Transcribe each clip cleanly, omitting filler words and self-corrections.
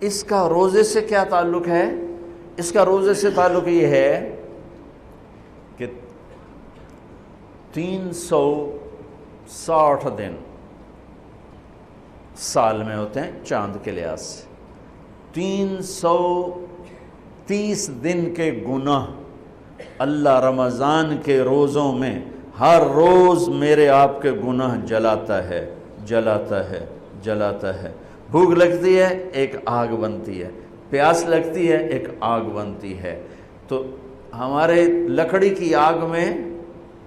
اس کا روزے سے کیا تعلق ہے؟ اس کا روزے سے تعلق یہ ہے کہ 360 دن سال میں ہوتے ہیں چاند کے لحاظ سے، 330 دن کے گناہ اللہ رمضان کے روزوں میں ہر روز میرے آپ کے گناہ جلاتا ہے جلاتا ہے جلاتا ہے۔ بھوک لگتی ہے ایک آگ بنتی ہے، پیاس لگتی ہے ایک آگ بنتی ہے، تو ہمارے لکڑی کی آگ میں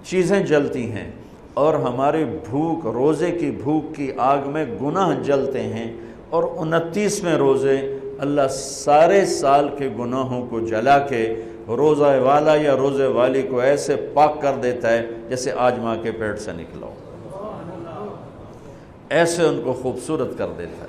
چیزیں جلتی ہیں اور ہماری بھوک، روزے کی بھوک کی آگ میں گناہ جلتے ہیں، اور 29ویں روزے اللہ سارے سال کے گناہوں کو جلا کے روزہ والا یا روزے والی کو ایسے پاک کر دیتا ہے جیسے آج ماں کے پیٹ سے نکلا ہو، ایسے ان کو خوبصورت کر دیتا ہے۔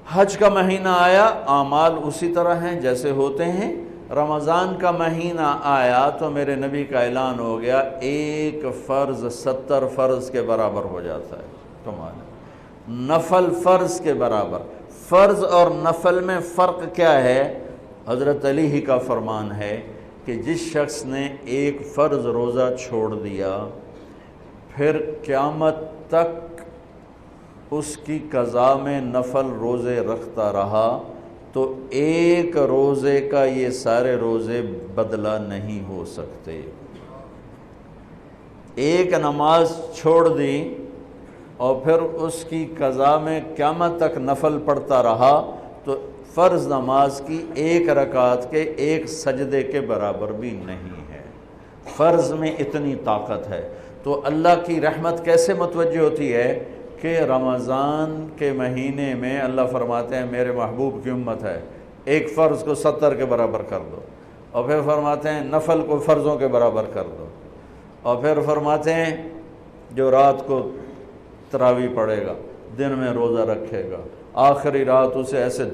حج کا مہینہ آیا، اعمال اسی طرح ہیں جیسے ہوتے ہیں۔ رمضان کا مہینہ آیا تو میرے نبی کا اعلان ہو گیا، ایک فرض 70 فرض کے برابر ہو جاتا ہے، کمال ہے، نفل فرض کے برابر۔ فرض اور نفل میں فرق کیا ہے؟ حضرت علی ہی کا فرمان ہے کہ جس شخص نے ایک فرض روزہ چھوڑ دیا پھر قیامت تک اس کی قضا میں نفل روزے رکھتا رہا تو ایک روزے کا یہ سارے روزے بدلہ نہیں ہو سکتے۔ ایک نماز چھوڑ دی اور پھر اس کی قضا میں قیامت تک نفل پڑھتا رہا تو فرض نماز کی ایک رکعت کے ایک سجدے کے برابر بھی نہیں ہے۔ فرض میں اتنی طاقت ہے، تو اللہ کی رحمت کیسے متوجہ ہوتی ہے کہ رمضان کے مہینے میں اللہ فرماتے ہیں میرے محبوب کی امت ہے، ایک فرض کو 70 کے برابر کر دو، اور پھر فرماتے ہیں نفل کو فرضوں کے برابر کر دو، اور پھر فرماتے ہیں جو رات کو تراویح پڑھے گا، دن میں روزہ رکھے گا، آخری رات اسے ایسے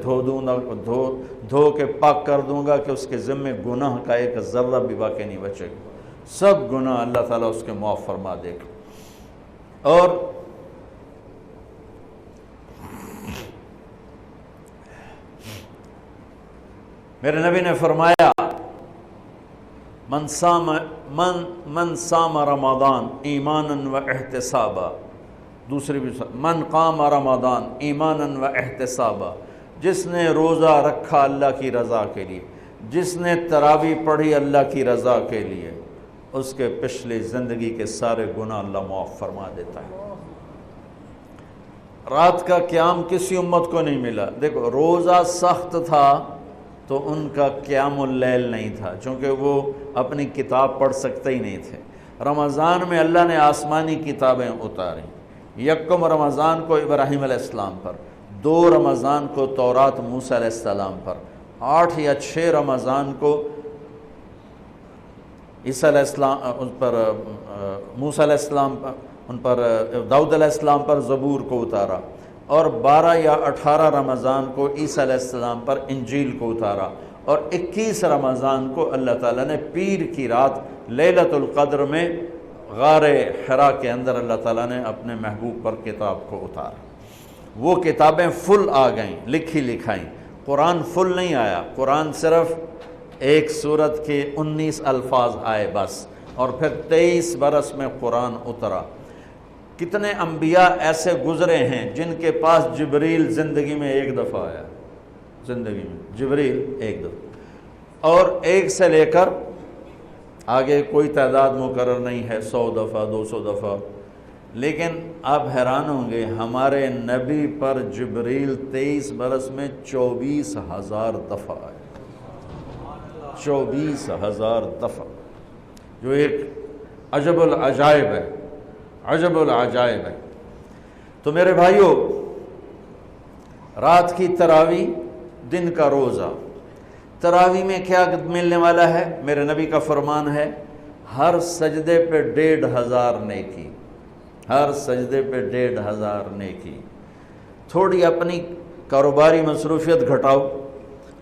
دھو کے پاک کر دوں گا کہ اس کے ذمے گناہ کا ایک ذرہ بھی باقی نہیں بچے گا، سب گناہ اللہ تعالیٰ اس کے معاف فرما دے گا۔ اور میرے نبی نے فرمایا من صام رمضان ایمانا و احتسابا، دوسری بھی من قام رمضان ایمانا و احتسابا، جس نے روزہ رکھا اللہ کی رضا کے لیے، جس نے تراویح پڑھی اللہ کی رضا کے لیے، اس کے پچھلی زندگی کے سارے گناہ اللہ معاف فرما دیتا ہے۔ رات کا قیام کسی امت کو نہیں ملا۔ دیکھو روزہ سخت تھا تو ان کا قیام اللیل نہیں تھا، چونکہ وہ اپنی کتاب پڑھ سکتے ہی نہیں تھے۔ رمضان میں اللہ نے آسمانی کتابیں اتاریں، یکم رمضان کو ابراہیم علیہ السلام پر، 2 رمضان کو تورات موسیٰ علیہ السلام پر، 8 یا 6 رمضان کو عیسیٰ علیہ السلام ان پر، موسیٰ علیہ السلام پر، ان پر داؤد علیہ السلام پر زبور کو اتارا، اور 12 یا 18 رمضان کو عیسیٰ علیہ السلام پر انجیل کو اتارا، اور 21 رمضان کو اللہ تعالیٰ نے پیر کی رات لیلۃ القدر میں غار حرا کے اندر اللہ تعالیٰ نے اپنے محبوب پر کتاب کو اتارا۔ وہ کتابیں فل آ گئیں، لکھی لکھائیں۔ قرآن فل نہیں آیا، قرآن صرف ایک سورت کے 19 الفاظ آئے بس، اور پھر 23 برس میں قرآن اترا۔ کتنے انبیاء ایسے گزرے ہیں جن کے پاس جبریل زندگی میں ایک دفعہ آیا، زندگی میں جبریل ایک دفعہ، اور 1 سے لے کر آگے کوئی تعداد مقرر نہیں ہے، 100 دفعہ 200 دفعہ، لیکن آپ حیران ہوں گے ہمارے نبی پر جبریل 23 برس میں 24,000 دفعہ آئے، 24,000 دفعہ، جو ایک عجب العجائب ہے، عجب العجائب ہے۔ تو میرے بھائیوں، رات کی تراویح، دن کا روزہ، تراویح میں کیا ملنے والا ہے؟ میرے نبی کا فرمان ہے ہر سجدے پہ 1,500 نیکی، ہر سجدے پہ 1,500 نیکی۔ تھوڑی اپنی کاروباری مصروفیت گھٹاؤ،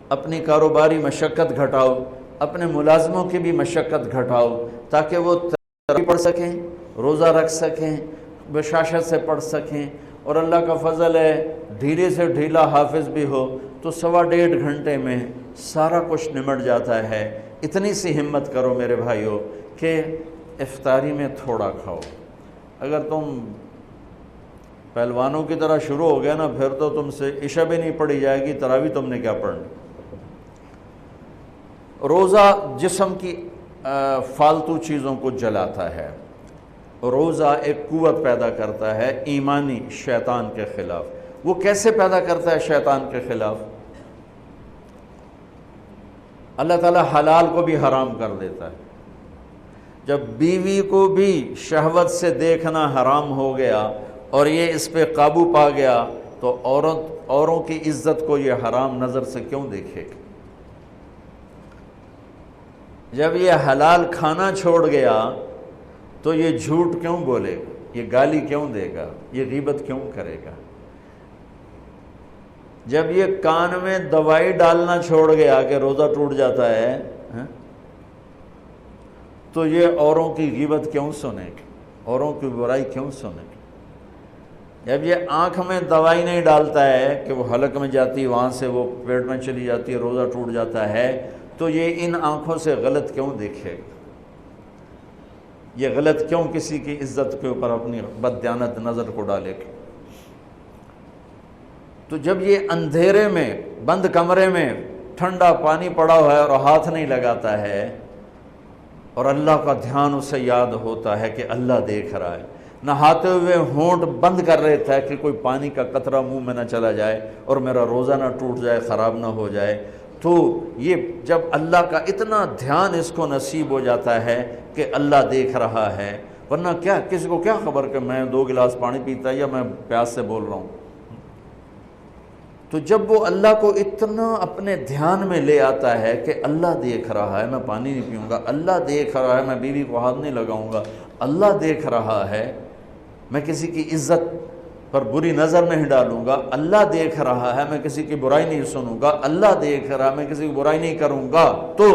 اپنی کاروباری مشقت گھٹاؤ، اپنے ملازموں کی بھی مشقت گھٹاؤ، تاکہ وہ تراویح پڑھ سکیں، روزہ رکھ سکیں، بشاشت سے پڑھ سکیں، اور اللہ کا فضل ہے ڈھیلے سے ڈھیلا حافظ بھی ہو تو 1.25 گھنٹے میں سارا کچھ نمٹ جاتا ہے۔ اتنی سی ہمت کرو میرے بھائیوں کہ افطاری میں تھوڑا کھاؤ۔ اگر تم پہلوانوں کی طرح شروع ہو گیا نا، پھر تو تم سے عشاء بھی نہیں پڑھی جائے گی، تراویح تم نے کیا پڑھنی۔ روزہ جسم کی فالتو چیزوں کو جلاتا ہے، روزہ ایک قوت پیدا کرتا ہے ایمانی شیطان کے خلاف۔ وہ کیسے پیدا کرتا ہے شیطان کے خلاف؟ اللہ تعالیٰ حلال کو بھی حرام کر دیتا ہے۔ جب بیوی کو بھی شہوت سے دیکھنا حرام ہو گیا اور یہ اس پہ قابو پا گیا تو اوروں کی عزت کو یہ حرام نظر سے کیوں دیکھے گا؟ جب یہ حلال کھانا چھوڑ گیا تو یہ جھوٹ کیوں بولے گا، یہ گالی کیوں دے گا، یہ غیبت کیوں کرے گا؟ جب یہ کان میں دوائی ڈالنا چھوڑ گیا کہ روزہ ٹوٹ جاتا ہے تو یہ اوروں کی غیبت کیوں سنے گا، اوروں کی برائی کیوں سنے گا؟ جب یہ آنکھ میں دوائی نہیں ڈالتا ہے کہ وہ حلق میں جاتی وہاں سے وہ پیٹ میں چلی جاتی ہے، روزہ ٹوٹ جاتا ہے، تو یہ ان آنکھوں سے غلط کیوں دیکھے گا؟ یہ غلط کیوں کسی کی عزت کے اوپر اپنی بددیانت نظر کو ڈالے گا؟ تو جب یہ اندھیرے میں بند کمرے میں ٹھنڈا پانی پڑا ہوا ہے اور ہاتھ نہیں لگاتا ہے اور اللہ کا دھیان اسے یاد ہوتا ہے کہ اللہ دیکھ رہا ہے، نہاتے ہوئے ہونٹ بند کر لیتا ہے کہ کوئی پانی کا قطرہ منہ میں نہ چلا جائے اور میرا روزہ نہ ٹوٹ جائے، خراب نہ ہو جائے، تو یہ جب اللہ کا اتنا دھیان اس کو نصیب ہو جاتا ہے کہ اللہ دیکھ رہا ہے، ورنہ کیا کسی کو کیا خبر کہ میں 2 گلاس پانی پیتا ہے یا میں پیاس سے بول رہا ہوں۔ تو جب وہ اللہ کو اتنا اپنے دھیان میں لے آتا ہے کہ اللہ دیکھ رہا ہے، میں پانی نہیں پیوں گا، اللہ دیکھ رہا ہے، میں بیوی کو ہاتھ نہیں لگاؤں گا، اللہ دیکھ رہا ہے، میں کسی کی عزت پر بری نظر نہیں ڈالوں گا، اللہ دیکھ رہا ہے، میں کسی کی برائی نہیں سنوں گا، اللہ دیکھ رہا ہے، میں کسی کی برائی نہیں کروں گا، تو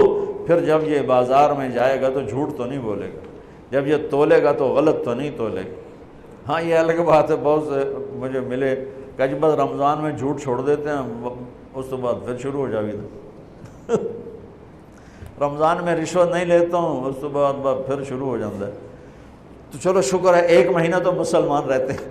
پھر جب یہ بازار میں جائے گا تو جھوٹ تو نہیں بولے گا، جب یہ تولے گا تو غلط تو نہیں تولے گا۔ ہاں یہ الگ بات ہے، بہت سے مجھے ملے کہ جب بس رمضان میں جھوٹ چھوڑ دیتے ہیں، اس کے بعد پھر شروع ہو جاوی تھا رمضان میں رشوت نہیں لیتا ہوں، اس کے بعد پھر شروع ہو جاتا ہے۔ تو چلو شکر ہے 1 مہینہ تو مسلمان رہتے ہیں۔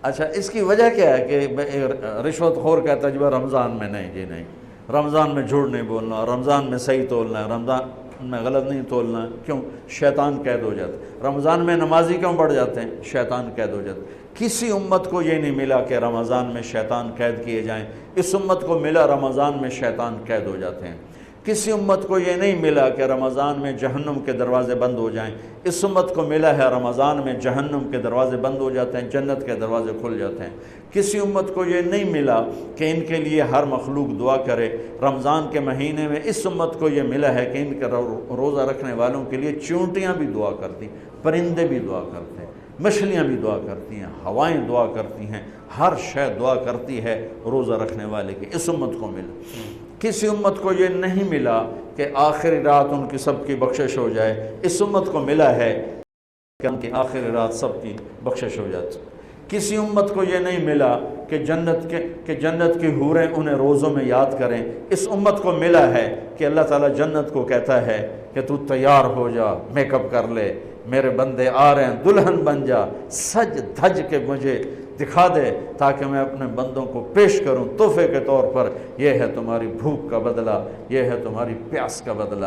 اچھا اس کی وجہ کیا ہے کہ رشوت خور کہتا ہے جی رمضان میں نہیں، جی نہیں، رمضان میں جھوٹ نہیں بولنا، رمضان میں صحیح تولنا ہے، رمضان میں غلط نہیں تولنا ہے۔ کیوں؟ شیطان قید ہو جاتا ہے۔ رمضان میں نمازی کیوں بڑھ جاتے ہیں؟ شیطان قید ہو جاتا ہے۔ کسی امت کو یہ نہیں ملا کہ رمضان میں شیطان قید کیے جائیں، اس امت کو ملا رمضان میں شیطان قید ہو جاتے ہیں۔ کسی امت کو یہ نہیں ملا کہ رمضان میں جہنم کے دروازے بند ہو جائیں، اس امت کو ملا ہے رمضان میں جہنم کے دروازے بند ہو جاتے ہیں، جنت کے دروازے کھل جاتے ہیں۔ کسی امت کو یہ نہیں ملا کہ ان کے لیے ہر مخلوق دعا کرے، رمضان کے مہینے میں اس امت کو یہ ملا ہے کہ ان کے روزہ رکھنے والوں کے لیے چونٹیاں بھی دعا کرتی، پرندے بھی دعا کرتے ہیں، مچھلیاں بھی دعا کرتی ہیں، ہوائیں دعا کرتی ہیں، ہر شے دعا کرتی ہے روزہ رکھنے والے کی۔ اس امت کو ملا۔ کسی امت کو یہ نہیں ملا کہ آخری رات ان کی سب کی بخشش ہو جائے، اس امت کو ملا ہے کہ ان کی آخری رات سب کی بخشش ہو جاتی۔ کسی امت کو یہ نہیں ملا کہ جنت کی حوریں انہیں روزوں میں یاد کریں، اس امت کو ملا ہے کہ اللہ تعالیٰ جنت کو کہتا ہے کہ تو تیار ہو جا، میک اپ کر لے، میرے بندے آ رہے ہیں، دلہن بن جا، سج دھج کے مجھے دکھا دے تاکہ میں اپنے بندوں کو پیش کروں تحفے کے طور پر۔ یہ ہے تمہاری بھوک کا بدلہ، یہ ہے تمہاری پیاس کا بدلہ۔